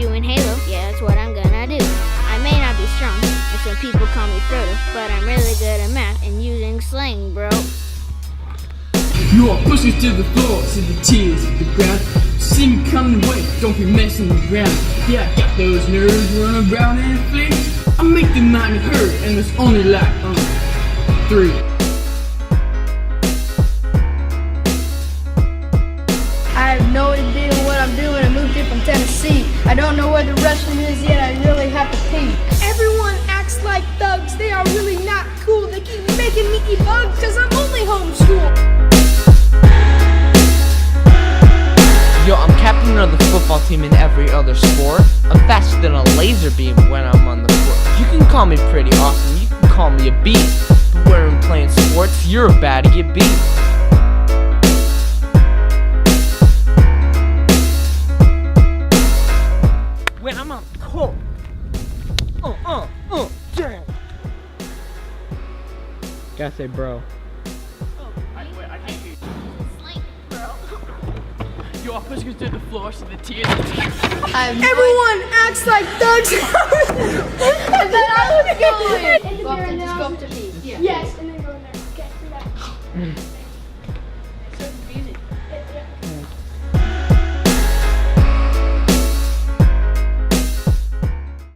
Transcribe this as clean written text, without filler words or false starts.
you in Halo, yeah, that's what I'm gonna do. I may not be strong, and some people call me Frodo, but I'm really good at math and using slang, bro. You're pushing to the floor, see the tears hit the ground. See me coming away, don't be messing around. Yeah, I got those nerves running around in the face. I make the mind hurt, and it's only like 3. I have no idea what I'm doing. I moved here from Tennessee. I don't know where the restroom is yet. I really have to pee. Everyone acts like thugs. They are really not cool. They keep making me eat bugs because I'm only homeschooled. Yo, I'm captain of the football team in every other sport. I'm faster than a laser beam when I'm on the court. You can call me pretty awesome, you can call me a beast. But when I'm playing sports, you're about to get beat. When I'm on the court. Damn. Gotta say bro. I can't hear you. You're pushing to the floor, see the tears. Everyone acts like thugs. And then I was going. Just go up to pee. Yes, and then go in there. Okay, do that.